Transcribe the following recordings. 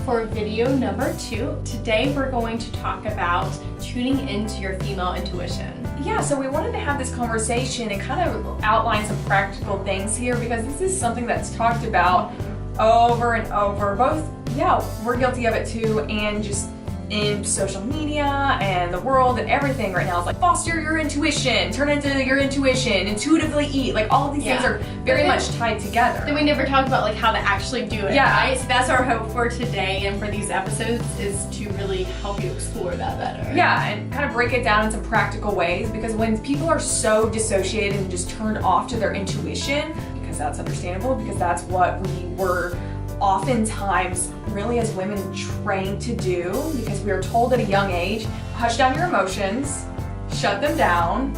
for video number 2. Today we're going to talk about tuning into your female intuition. Yeah, so we wanted to have this conversation and kind of outline some practical things here because this is something that's talked about over and over. Both, we're guilty of it too, and just in social media and the world and everything right now. It's like, foster your intuition, turn into your intuition, intuitively eat. Like, all of these things are very much tied together. Then we never talked about like how to actually do it, Yeah. right? So that's our hope for today and for these episodes, is to really help you explore that better. Yeah, and kind of break it down in some practical ways, because when people are so dissociated and just turned off to their intuition, because that's understandable, because that's what we were oftentimes really as women trained to do, because we were told at a young age, hush down your emotions, shut them down,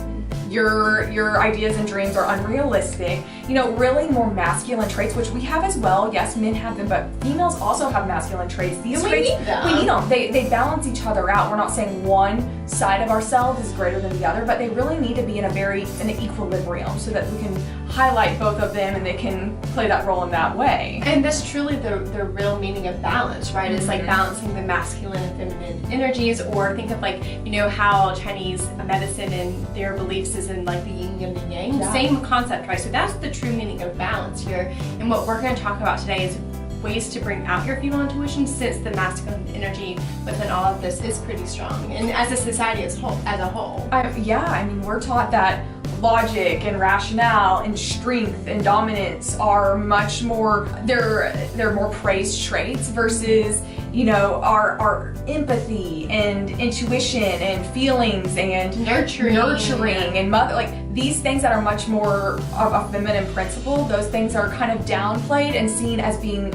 your ideas and dreams are unrealistic. You know, really more masculine traits, which we have as well. Yes, men have them, but females also have masculine traits. These traits, need them. we need them. They balance each other out. We're not saying one side of ourselves is greater than the other, but they really need to be in an equilibrium so that we can highlight both of them and they can play that role in that way. And that's truly the real meaning of balance, right? It's like balancing the masculine and feminine energies, or think of like, you know, how Chinese medicine and their beliefs is in like the yin and the yang. Yeah. Same concept, right? So that's the true meaning of balance here. And what we're going to talk about today is ways to bring out your female intuition, since the masculine energy within all of this is pretty strong, and as a society as a whole. I mean, we're taught that logic and rationale and strength and dominance are much more, they're more praised traits versus, you know, our empathy and intuition and feelings and nurturing and mother, like these things that are much more of a feminine principle, those things are kind of downplayed and seen as being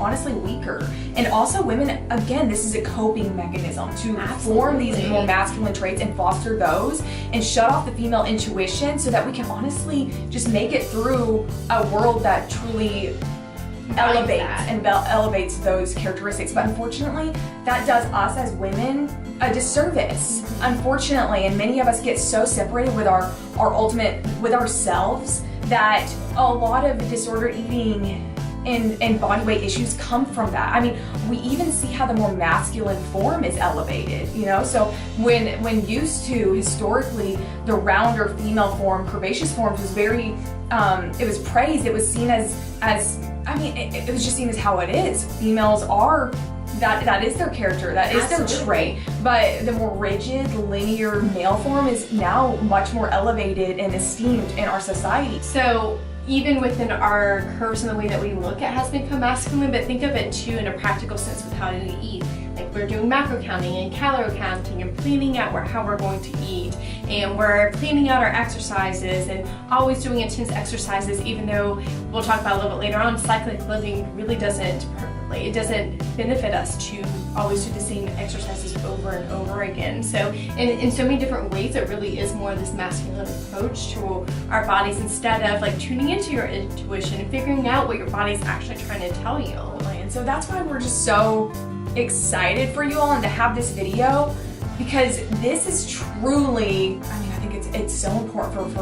honestly weaker. And also women, again, this is a coping mechanism to form these more masculine traits and foster those and shut off the female intuition so that we can honestly just make it through a world that truly elevates those characteristics. But unfortunately, that does us as women a disservice, unfortunately, and many of us get so separated with our ultimate, with ourselves, that a lot of disordered eating and body weight issues come from that. I mean, we even see how the more masculine form is elevated, you know? So when used to, historically, the rounder female form, curvaceous forms, was very, it was praised, it was seen as it was just seen as how it is. Females are, that is their character, that is their trait. But the more rigid, linear male form is now much more elevated and esteemed in our society. So even within our curves and the way that we look at has become masculine, but think of it too in a practical sense with how to eat. Like, we're doing macro counting and calorie counting and planning out how we're going to eat, and we're planning out our exercises and always doing intense exercises, even though we'll talk about a little bit later on, cyclic living really doesn't benefit us to always do the same exercises over and over again. So in so many different ways, it really is more this masculine approach to our bodies, instead of like tuning into your intuition and figuring out what your body's actually trying to tell you. And so that's why we're just so excited for you all and to have this video, because this is truly, I mean, I think it's so important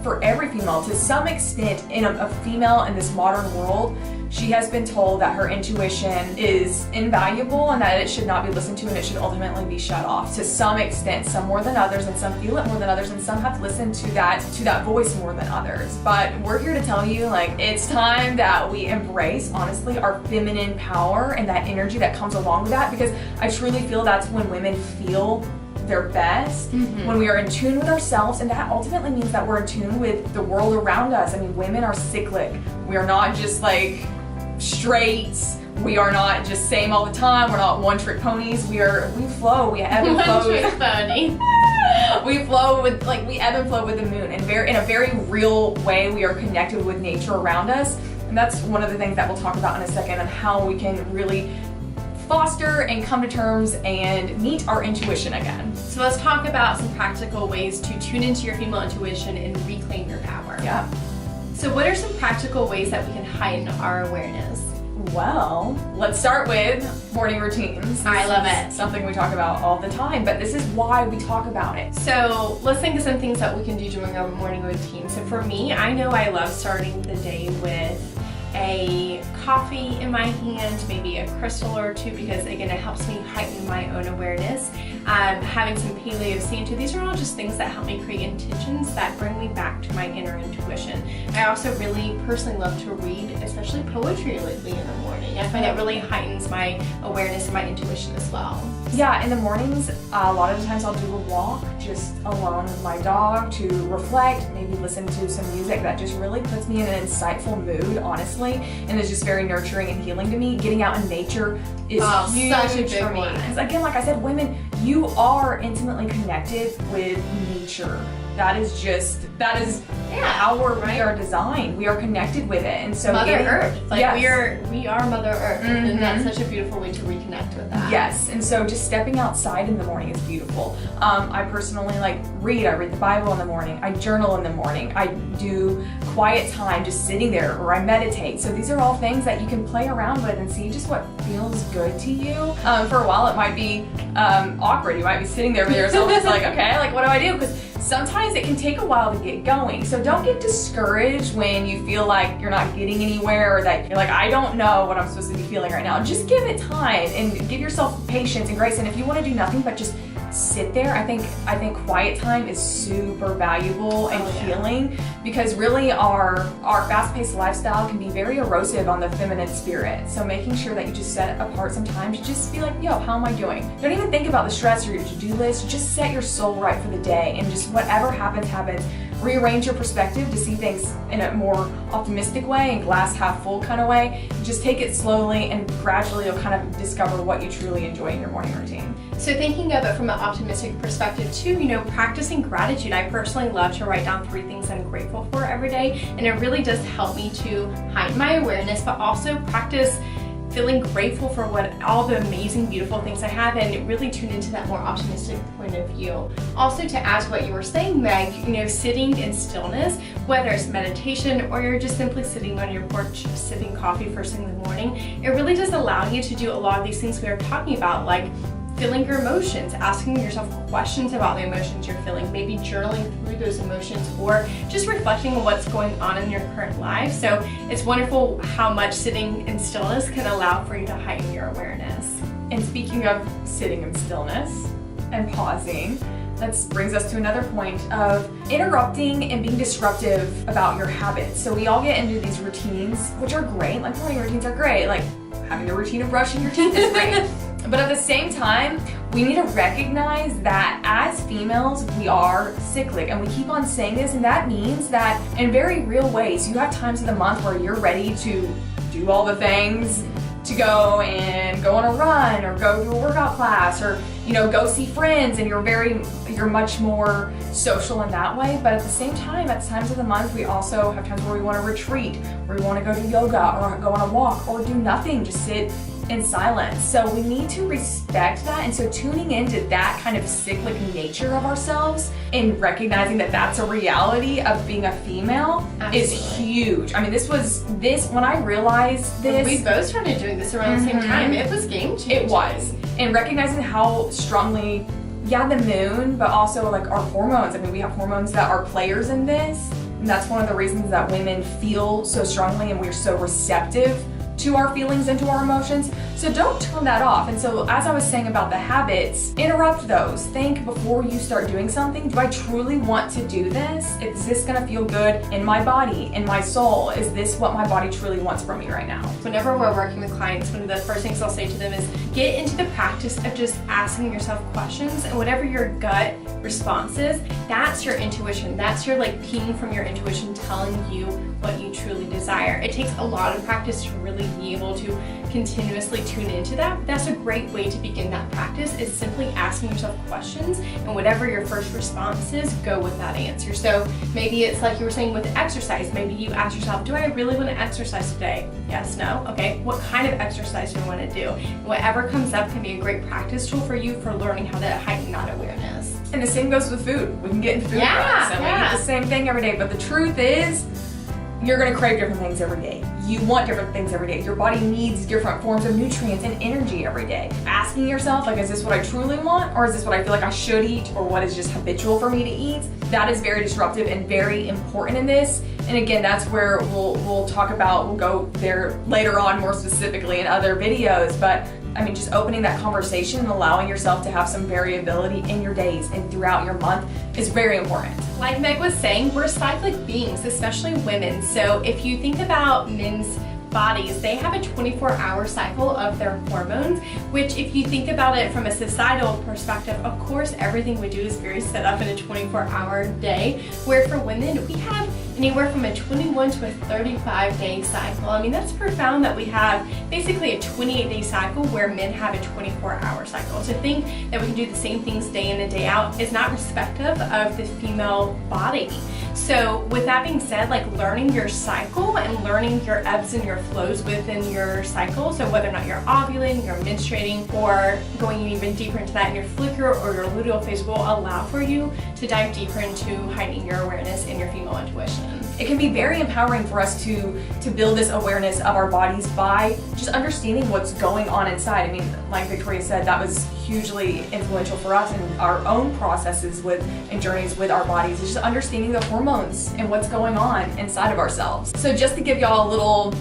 for every female to some extent. In a female in this modern world, she has been told that her intuition is invaluable and that it should not be listened to and it should ultimately be shut off to some extent, some more than others, and some feel it more than others, and some have to listen to that voice more than others. But we're here to tell you, like, it's time that we embrace, honestly, our feminine power and that energy that comes along with that, because I truly feel that's when women feel their best, when we are in tune with ourselves, and that ultimately means that we're in tune with the world around us. I mean, women are cyclic. We are not just like straights. We are not just same all the time. We're not one-trick ponies. We flow. We ebb and flow. One-trick pony. We ebb and flow with the moon, and in a very real way, we are connected with nature around us. And that's one of the things that we'll talk about in a second, on how we can really foster and come to terms and meet our intuition again. So let's talk about some practical ways to tune into your female intuition and reclaim your power. Yeah. So what are some practical ways that we can heighten our awareness? Well, let's start with morning routines. I love it. Something we talk about all the time, but this is why we talk about it. So let's think of some things that we can do during our morning routine. So for me, I know I love starting the day with a coffee in my hand, maybe a crystal or two, because again, it helps me heighten my own awareness. Having some paleo Santu, these are all just things that help me create intentions that bring me back to my inner intuition. I also really personally love to read, especially poetry lately in the morning. I find it really heightens my awareness and my intuition as well. Yeah, in the mornings, a lot of the times I'll do a walk just alone with my dog to reflect, maybe listen to some music that just really puts me in an insightful mood, honestly, and is just very nurturing and healing to me. Getting out in nature is huge such a big for me. one. Because again, like I said, women, you are intimately connected with nature. That is how we are designed. We are connected with it, and so Mother Earth, like yes. we are Mother Earth, and that's such a beautiful way to reconnect with that. Yes, and so just stepping outside in the morning is beautiful. I personally like read. I read the Bible in the morning. I journal in the morning. I do quiet time just sitting there, or I meditate. So these are all things that you can play around with and see just what feels good to you. For a while, it might be awkward. You might be sitting there with yourself, just like, okay, like what do I do? Because sometimes it can take a while to get going. So don't get discouraged when you feel like you're not getting anywhere, or that you're like, I don't know what I'm supposed to be feeling right now. Just give it time and give yourself patience and grace. And if you want to do nothing but just sit there, I think quiet time is super valuable and healing, because really our fast-paced lifestyle can be very erosive on the feminine spirit. So making sure that you just set apart some time to just be like, yo, how am I doing? Don't even think about the stress or your to-do list. Just set your soul right for the day, and just whatever happens. Rearrange your perspective to see things in a more optimistic way and glass half full kind of way. Just take it slowly, and gradually you'll kind of discover what you truly enjoy in your morning routine. So thinking of it from an optimistic perspective too, practicing gratitude. I personally love to write down 3 things I'm grateful for every day, and it really does help me to heighten my awareness, but also practice feeling grateful for all the amazing, beautiful things I have, and really tune into that more optimistic point of view. Also, to add to what you were saying, Meg, sitting in stillness, whether it's meditation or you're just simply sitting on your porch sipping coffee first thing in the morning, it really does allow you to do a lot of these things we were talking about, like feeling your emotions, asking yourself questions about the emotions you're feeling, maybe journaling through those emotions, or just reflecting on what's going on in your current life. So it's wonderful how much sitting in stillness can allow for you to heighten your awareness. And speaking of sitting in stillness and pausing, that brings us to another point of interrupting and being disruptive about your habits. So we all get into these routines, which are great. Like, morning routines are great. Like having the routine of brushing your teeth is great. But at the same time, we need to recognize that as females, we are cyclic, and we keep on saying this, and that means that in very real ways, you have times of the month where you're ready to do all the things, to go on a run, or go to a workout class, or go see friends, and you're much more social in that way. But at the same time, at times of the month, we also have times where we want to retreat, where we want to go to yoga, or go on a walk, or do nothing, just sit in silence. So we need to respect that, and so tuning into that kind of cyclic nature of ourselves and recognizing that that's a reality of being a female is huge. I mean, when I realized this, we both started doing this around the same time. It was game changing. It was, and recognizing how strongly, the moon, but also like our hormones. I mean, we have hormones that are players in this, and that's one of the reasons that women feel so strongly, and we're so receptive to our feelings and to our emotions. So don't turn that off. And so, as I was saying about the habits, interrupt those. Think before you start doing something, do I truly want to do this? Is this gonna feel good in my body, in my soul? Is this what my body truly wants from me right now? Whenever we're working with clients, one of the first things I'll say to them is get into the practice of just asking yourself questions, and whatever your gut response is, that's your intuition. That's your ping from your intuition telling you what you truly desire. It takes a lot of practice to really be able to continuously tune into that. But that's a great way to begin that practice, is simply asking yourself questions, and whatever your first response is, go with that answer. So maybe it's like you were saying with exercise. Maybe you ask yourself, do I really want to exercise today? Yes, no? Okay, what kind of exercise do you want to do? Whatever comes up can be a great practice tool for you for learning how to heighten that awareness. And the same goes with food. We can get into food runs, and we eat the same thing every day, but the truth is, you're going to crave different things every day. You want different things every day. Your body needs different forms of nutrients and energy every day. Asking yourself, is this what I truly want? Or is this what I feel like I should eat? Or what is just habitual for me to eat? That is very disruptive and very important in this. And again, that's where we'll talk about, we'll go there later on more specifically in other videos, but I mean, just opening that conversation and allowing yourself to have some variability in your days and throughout your month is very important. Like Meg was saying, we're cyclic beings, especially women. So if you think about men's bodies, they have a 24-hour cycle of their hormones, which if you think about it from a societal perspective, of course, everything we do is very set up in a 24-hour day, where for women, we have anywhere from a 21 to a 35-day cycle. I mean, that's profound that we have basically a 28-day cycle where men have a 24-hour cycle. To think that we can do the same things day in and day out is not respective of the female body. So with that being said, like learning your cycle and learning your ebbs and your flows within your cycle, so whether or not you're ovulating, you're menstruating, or going even deeper into that in your follicular or your luteal phase will allow for you to dive deeper into heightening your awareness and your female intuition. It can be very empowering for us to build this awareness of our bodies by just understanding what's going on inside. I mean, like Victoria said, that was hugely influential for us in our own processes and journeys with our bodies, is just understanding the hormones and what's going on inside of ourselves. So just to give y'all a little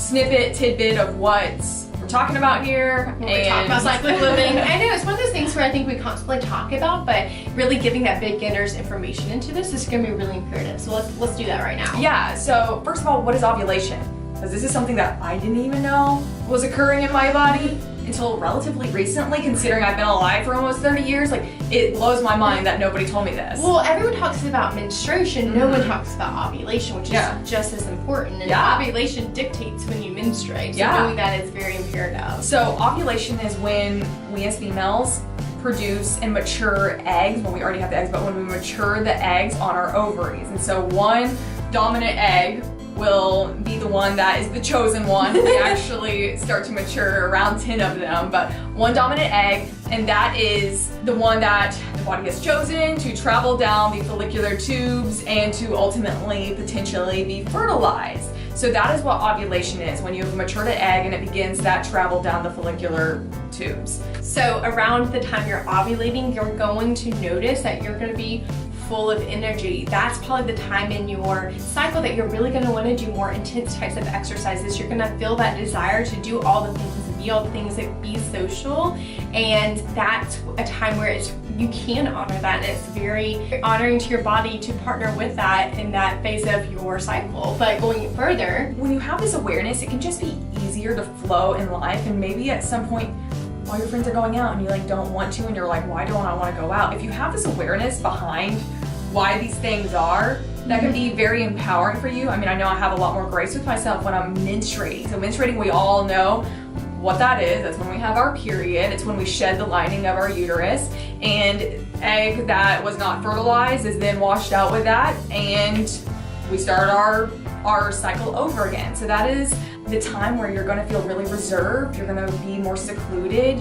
tidbit of what we're talking about here. We're talking about cyclic living. I know it's one of those things where I think we constantly talk about, but really giving that beginner's information into this is going to be really imperative. So let's do that right now. Yeah. So first of all, what is ovulation? Because this is something that I didn't even know was occurring in my body until relatively recently, considering I've been alive for almost 30 years. Like, it blows my mind that nobody told me this. Well, everyone talks about menstruation, no one talks about ovulation, which is just as important. And ovulation dictates when you menstruate, so knowing that is very imperative. So ovulation is when we as females produce and mature eggs, when we already have the eggs, but when we mature the eggs on our ovaries. And so one dominant egg will be the one that is the chosen one. They actually start to mature around 10 of them, but one dominant egg, and that is the one that the body has chosen to travel down the follicular tubes and to ultimately potentially be fertilized. So that is what ovulation is, when you've matured an egg and it begins that travel down the follicular tubes. So around the time you're ovulating, you're going to notice that you're going to be full of energy. That's probably the time in your cycle that you're really going to want to do more intense types of exercises. You're going to feel that desire to do all the things and be all the things, like be social, and that's a time where you can honor that, and it's very honoring to your body to partner with that in that phase of your cycle. But going further, when you have this awareness, it can just be easier to flow in life, and maybe at some point while your friends are going out and you like don't want to, and you're like, why don't I want to go out? If you have this awareness behind why these things are, that can be very empowering for you. I mean, I know I have a lot more grace with myself when I'm menstruating. So menstruating, we all know what that is. That's when we have our period. It's when we shed the lining of our uterus, and egg that was not fertilized is then washed out with that, and we start our cycle over again. So that is the time where you're going to feel really reserved, you're going to be more secluded,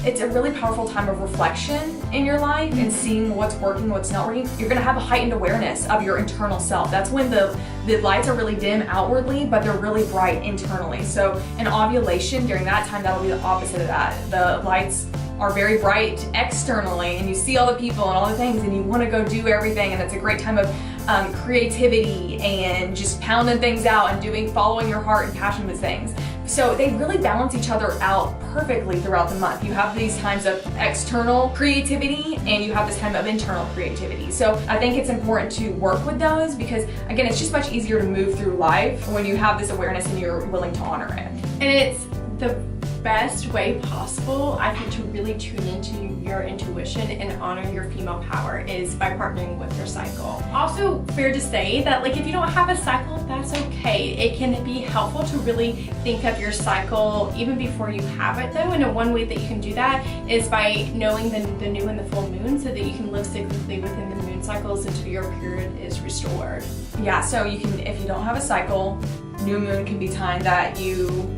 it's a really powerful time of reflection in your life and seeing what's working, what's not working. You're going to have a heightened awareness of your internal self. That's when the lights are really dim outwardly, but they're really bright internally. So in ovulation, during that time, that'll be the opposite of that. The lights are very bright externally, and you see all the people and all the things, and you want to go do everything, and it's a great time of creativity and just pounding things out and following your heart and passion with things. So they really balance each other out perfectly throughout the month. You have these times of external creativity and you have this time of internal creativity. So I think it's important to work with those, because again, it's just much easier to move through life when you have this awareness and you're willing to honor it. And it's the best way possible, I think, to really tune into your intuition and honor your female power is by partnering with your cycle. Also, fair to say that, like, if you don't have a cycle, that's okay. It can be helpful to really think of your cycle even before you have it, though, and one way that you can do that is by knowing the new and the full moon, so that you can live cyclically within the moon cycles until your period is restored. Yeah, so you can, if you don't have a cycle, new moon can be time that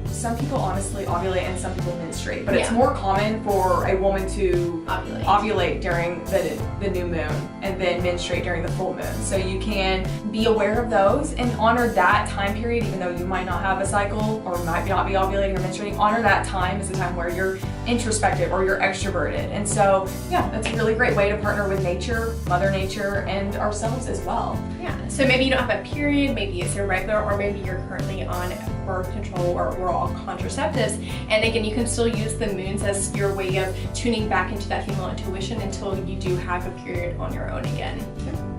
some people honestly ovulate and some people menstruate, but it's more common for a woman to ovulate during the new moon and then menstruate during the full moon. So you can be aware of those and honor that time period, even though you might not have a cycle or might not be ovulating or menstruating. Honor that time as a time where you're introspective or you're extroverted. And so, yeah, that's a really great way to partner with nature, Mother Nature, and ourselves as well. Yeah, so maybe you don't have a period, maybe it's irregular, or maybe you're currently on birth control or oral contraceptives. And again, you can still use the moons as your way of tuning back into that female intuition until you do have a period on your own again.